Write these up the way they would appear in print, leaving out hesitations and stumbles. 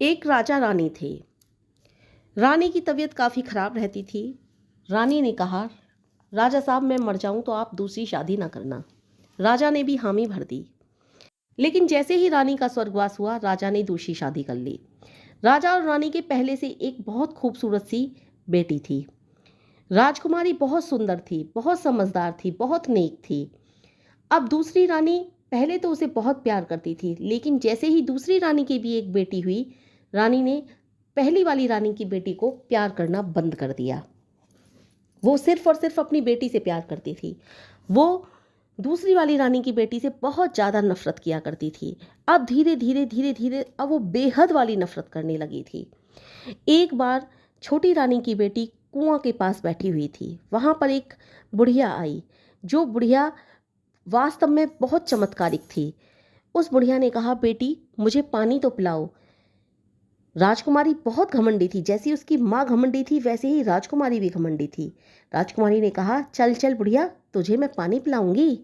एक राजा रानी थे। रानी की तबीयत काफ़ी ख़राब रहती थी। रानी ने कहा, राजा साहब मैं मर जाऊं तो आप दूसरी शादी ना करना। राजा ने भी हामी भर दी। लेकिन जैसे ही रानी का स्वर्गवास हुआ, राजा ने दूसरी शादी कर ली। राजा और रानी के पहले से एक बहुत खूबसूरत सी बेटी थी। राजकुमारी बहुत सुंदर थी, बहुत समझदार थी, बहुत नेक थी। अब दूसरी रानी पहले तो उसे बहुत प्यार करती थी, लेकिन जैसे ही दूसरी रानी की भी एक बेटी हुई, रानी ने पहली वाली रानी की बेटी को प्यार करना बंद कर दिया। वो सिर्फ और सिर्फ अपनी बेटी से प्यार करती थी। वो दूसरी वाली रानी की बेटी से बहुत ज़्यादा नफरत किया करती थी। अब धीरे धीरे धीरे धीरे अब वो बेहद वाली नफरत करने लगी थी। एक बार छोटी रानी की बेटी कुआं के पास बैठी हुई थी। वहां पर एक बुढ़िया आई, जो बुढ़िया वास्तव में बहुत चमत्कारिक थी। उस बुढ़िया ने कहा, बेटी मुझे पानी तो पिलाओ। राजकुमारी बहुत घमंडी थी। जैसी उसकी माँ घमंडी थी, वैसे ही राजकुमारी भी घमंडी थी। राजकुमारी ने कहा, चल चल बुढ़िया, तुझे मैं पानी पिलाऊंगी।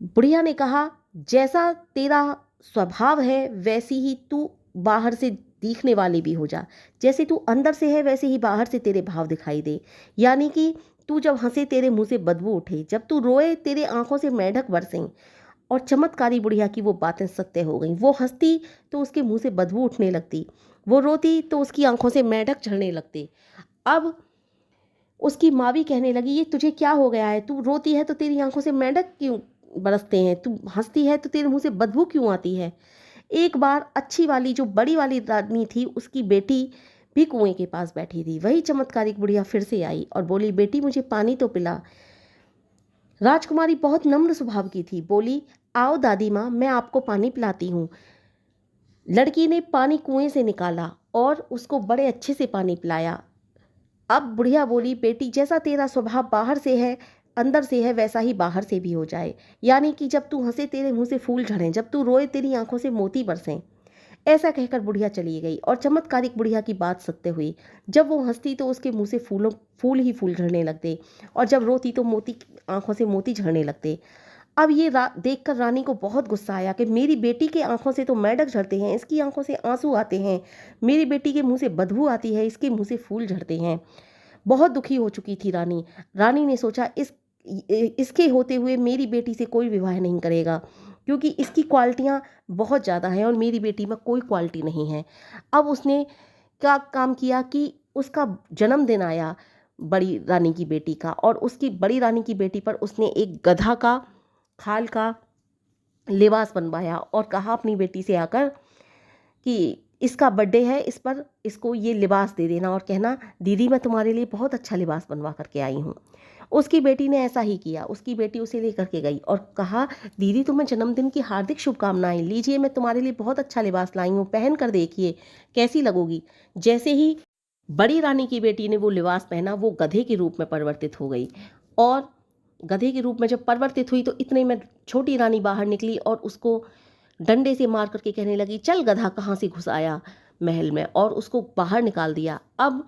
बुढ़िया ने कहा, जैसा तेरा स्वभाव है वैसी ही तू बाहर से दिखने वाली भी हो जा। जैसे तू अंदर से है वैसे ही बाहर से तेरे भाव दिखाई दे। यानी कि तू जब हंसे तेरे मुंह से बदबू उठे, जब तू रोए तेरे आंखों से मेंढक बरसें। और चमत्कारी बुढ़िया की वो बातें सत्य हो गईं। वो हंसती तो उसके मुंह से बदबू उठने लगती, वो रोती तो उसकी आंखों से मेंढक झड़ने लगते। अब उसकी माँ भी कहने लगी, ये तुझे क्या हो गया है? तू रोती है तो तेरी आंखों से मेंढक क्यों बरसते हैं? तू हंसती है तो तेरे मुंह से बदबू क्यों आती है? एक बार अच्छी वाली जो बड़ी वाली रानी थी, उसकी बेटी भी कुएं के पास बैठी थी। वही चमत्कारिक बुढ़िया फिर से आई और बोली, बेटी मुझे पानी तो पिला। राजकुमारी बहुत नम्र स्वभाव की थी, बोली, आओ दादी माँ, मैं आपको पानी पिलाती हूँ। लड़की ने पानी कुएं से निकाला और उसको बड़े अच्छे से पानी पिलाया। अब बुढ़िया बोली, बेटी जैसा तेरा स्वभाव बाहर से है, अंदर से है, वैसा ही बाहर से भी हो जाए। यानी कि जब तू हंसे तेरे मुंह से फूल झड़ें, जब तू रोए तेरी आंखों से मोती बरसें। ऐसा कहकर बुढ़िया चली गई और चमत्कारिक बुढ़िया की बात सत्य हुई। जब वो हंसती तो उसके मुंह से फूल ही फूल झड़ने लगते, और जब रोती तो मोती आंखों से मोती झड़ने लगते। अब ये देखकर रानी को बहुत गुस्सा आया कि मेरी बेटी के आंखों से तो मेंढक झड़ते हैं, इसकी आंखों से आंसू आते हैं। मेरी बेटी के मुंह से बदबू आती है, इसके मुंह से फूल झड़ते हैं। बहुत दुखी हो चुकी थी रानी। रानी ने सोचा, इसके होते हुए मेरी बेटी से कोई विवाह नहीं करेगा, क्योंकि इसकी क्वालिटियाँ बहुत ज़्यादा हैं और मेरी बेटी में कोई क्वालिटी नहीं है। अब उसने क्या काम किया कि उसका जन्मदिन आया बड़ी रानी की बेटी का, और उसकी बड़ी रानी की बेटी पर उसने एक गधा का खाल का लिबास बनवाया और कहा अपनी बेटी से आकर कि इसका बर्थडे है, इस पर इसको ये लिबास दे देना और कहना, दीदी मैं तुम्हारे लिए बहुत अच्छा लिबास बनवा करके आई हूँ। उसकी बेटी ने ऐसा ही किया। उसकी बेटी उसे लेकर के गई और कहा, दीदी तुम्हें जन्मदिन की हार्दिक शुभकामनाएं, लीजिए मैं तुम्हारे लिए बहुत अच्छा लिबास लाई हूँ, पहन कर देखिए कैसी लगोगी। जैसे ही बड़ी रानी की बेटी ने वो लिबास पहना, वो गधे के रूप में परिवर्तित हो गई। और गधे के रूप में जब परिवर्तित हुई तो इतने में छोटी रानी बाहर निकली और उसको डंडे से मार करके कहने लगी, चल गधा कहाँ से घुस आया महल में, और उसको बाहर निकाल दिया। अब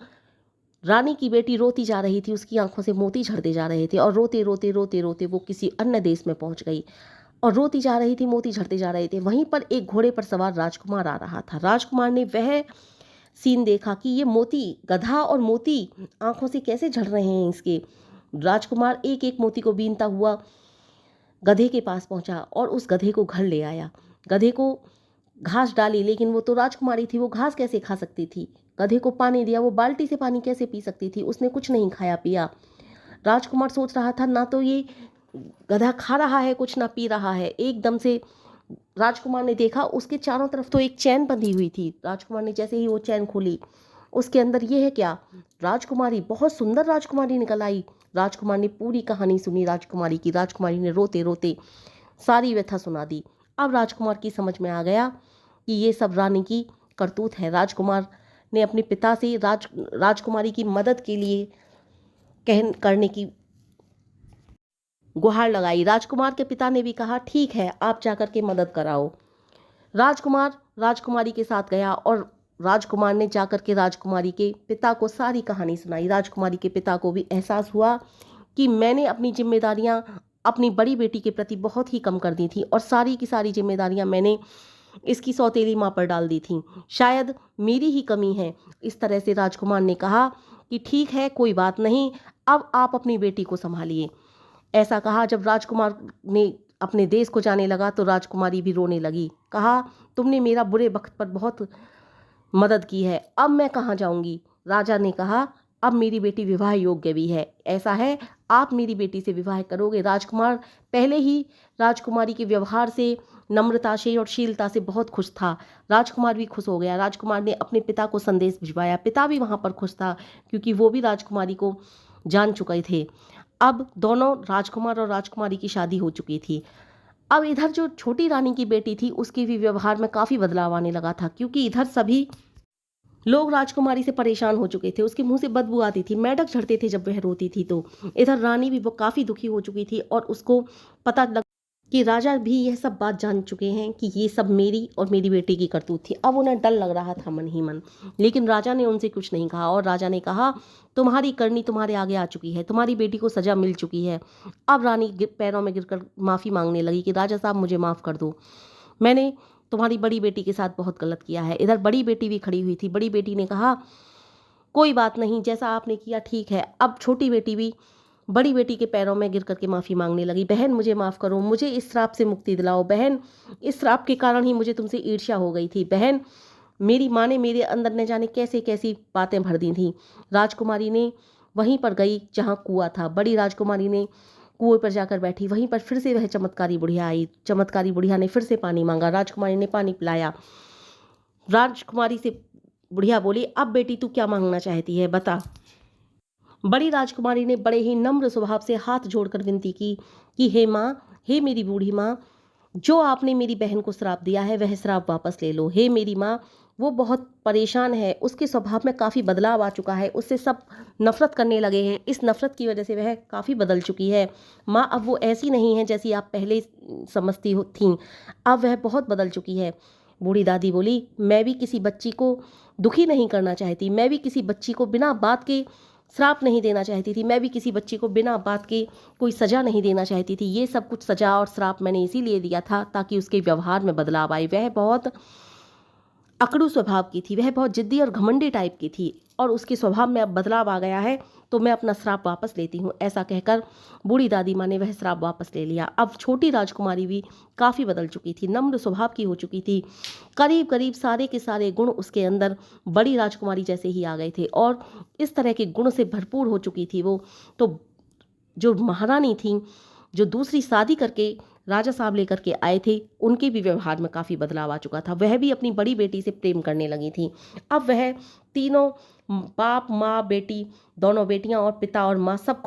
रानी की बेटी रोती जा रही थी, उसकी आंखों से मोती झड़ते जा रहे थे, और रोते रोते रोते रोते वो किसी अन्य देश में पहुंच गई और रोती जा रही थी, मोती झड़ते जा रहे थे। वहीं पर एक घोड़े पर सवार राजकुमार आ रहा था। राजकुमार ने वह सीन देखा कि ये मोती, गधा और मोती आंखों से कैसे झड़ रहे हैं इसके। राजकुमार एक एक मोती को बीनता हुआ गधे के पास पहुंचा और उस गधे को घर ले आया। गधे को घास डाली, लेकिन वो तो राजकुमारी थी, वो घास कैसे खा सकती थी। गधे को पानी दिया, वो बाल्टी से पानी कैसे पी सकती थी। उसने कुछ नहीं खाया पिया। राजकुमार सोच रहा था, ना तो ये गधा खा रहा है कुछ, ना पी रहा है। एकदम से राजकुमार ने देखा, उसके चारों तरफ तो एक चैन बंधी हुई थी। राजकुमार ने जैसे ही वो चैन खोली, उसके अंदर ये है क्या, राजकुमारी, बहुत सुंदर राजकुमारी निकल आई। राजकुमार ने पूरी कहानी सुनी राजकुमारी की। राजकुमारी ने रोते रोते सारी व्यथा सुना दी। अब राजकुमार की समझ में आ गया कि ये सब रानी की करतूत है। राजकुमार ने अपने पिता से राजकुमारी की मदद के लिए करने की गुहार लगाई। राजकुमार के पिता ने भी कहा, ठीक है आप जाकर के मदद कराओ। राजकुमार राजकुमारी के साथ गया और राजकुमार ने जाकर के राजकुमारी के पिता को सारी कहानी सुनाई। राजकुमारी के पिता को भी एहसास हुआ कि मैंने अपनी जिम्मेदारियां अपनी बड़ी बेटी के प्रति बहुत ही कम कर दी थी, और सारी की सारी जिम्मेदारियां मैंने इसकी सौतेली माँ पर डाल दी थी। शायद मेरी ही कमी है। इस तरह से राजकुमार ने कहा कि ठीक है, कोई बात नहीं, अब आप अपनी बेटी को संभालिए। ऐसा कहा। जब राजकुमार ने अपने देश को जाने लगा तो राजकुमारी भी रोने लगी। कहा, तुमने मेरा बुरे वक्त पर बहुत मदद की है, अब मैं कहाँ जाऊंगी। राजा ने कहा, अब मेरी बेटी विवाह योग्य भी है, ऐसा है आप मेरी बेटी से विवाह करोगे। राजकुमार पहले ही राजकुमारी के व्यवहार से, नम्रता से और शीलता से बहुत खुश था। राजकुमार भी खुश हो गया। राजकुमार ने अपने पिता को संदेश भिजवाया। पिता भी वहाँ पर खुश था क्योंकि वो भी राजकुमारी को जान चुके थे। अब दोनों राजकुमार और राजकुमारी की शादी हो चुकी थी। अब इधर जो छोटी रानी की बेटी थी उसके भी व्यवहार में काफ़ी बदलाव आने लगा था, क्योंकि इधर सभी लोग राजकुमारी से परेशान हो चुके थे। उसके मुंह से बदबू आती थी, मेंढक झड़ते थे जब वह रोती थी। तो इधर रानी भी वो काफ़ी दुखी हो चुकी थी और उसको पता लग कि राजा भी यह सब बात जान चुके हैं कि ये सब मेरी और मेरी बेटी की करतूत थी। अब उन्हें डर लग रहा था मन ही मन, लेकिन राजा ने उनसे कुछ नहीं कहा। और राजा ने कहा, तुम्हारी करनी तुम्हारे आगे आ चुकी है, तुम्हारी बेटी को सजा मिल चुकी है। अब रानी पैरों में गिरकर माफ़ी मांगने लगी कि राजा साहब, मुझे माफ़ कर दो, मैंने तुम्हारी बड़ी बेटी के साथ बहुत गलत किया है। इधर बड़ी बेटी भी खड़ी हुई थी। बड़ी बेटी ने कहा, कोई बात नहीं, जैसा आपने किया ठीक है। अब छोटी बेटी भी बड़ी बेटी के पैरों में गिर करके माफ़ी मांगने लगी। बहन, मुझे माफ़ करो, मुझे इस श्राप से मुक्ति दिलाओ। बहन, इस श्राप के कारण ही मुझे तुमसे ईर्ष्या हो गई थी। बहन, मेरी माँ ने मेरे अंदर न जाने कैसे कैसी बातें भर दी थी। राजकुमारी ने वहीं पर गई जहाँ कुआं था। बड़ी राजकुमारी ने कुएं पर जाकर बैठी। वहीं पर फिर से वह चमत्कारी बुढ़िया आई। चमत्कारी बुढ़िया ने फिर से पानी मांगा। राजकुमारी ने पानी पिलाया। राजकुमारी से बुढ़िया बोली, अब बेटी तू क्या मांगना चाहती है, बता। बड़ी राजकुमारी ने बड़े ही नम्र स्वभाव से हाथ जोड़कर विनती की कि हे माँ, हे मेरी बूढ़ी माँ, जो आपने मेरी बहन को श्राप दिया है वह श्राप वापस ले लो। हे मेरी माँ, वो बहुत परेशान है, उसके स्वभाव में काफ़ी बदलाव आ चुका है, उससे सब नफरत करने लगे हैं। इस नफरत की वजह से वह काफ़ी बदल चुकी है। माँ, अब वो ऐसी नहीं है जैसी आप पहले समझती हो थी, अब वह बहुत बदल चुकी है। बूढ़ी दादी बोली, मैं भी किसी बच्ची को दुखी नहीं करना चाहती, मैं भी किसी बच्ची को बिना बात के श्राप नहीं देना चाहती थी, मैं भी किसी बच्ची को बिना बात के कोई सज़ा नहीं देना चाहती थी। ये सब कुछ सज़ा और श्राप मैंने इसीलिए दिया था ताकि उसके व्यवहार में बदलाव आए। वह बहुत अकड़ू स्वभाव की थी, वह बहुत जिद्दी और घमंडी टाइप की थी और उसके स्वभाव में अब बदलाव आ गया है, तो मैं अपना श्राप वापस लेती हूँ। ऐसा कहकर बूढ़ी दादी माँ ने वह श्राप वापस ले लिया। अब छोटी राजकुमारी भी काफ़ी बदल चुकी थी, नम्र स्वभाव की हो चुकी थी। करीब करीब सारे के सारे गुण उसके अंदर बड़ी राजकुमारी जैसे ही आ गए थे और इस तरह के गुण से भरपूर हो चुकी थी वो। तो जो महारानी थी, जो दूसरी शादी करके राजा साहब लेकर के आए थे, उनके भी व्यवहार में काफ़ी बदलाव आ चुका था। वह भी अपनी बड़ी बेटी से प्रेम करने लगी थी। अब वह तीनों, बाप, माँ, बेटी, दोनों बेटियां और पिता और माँ सब खुश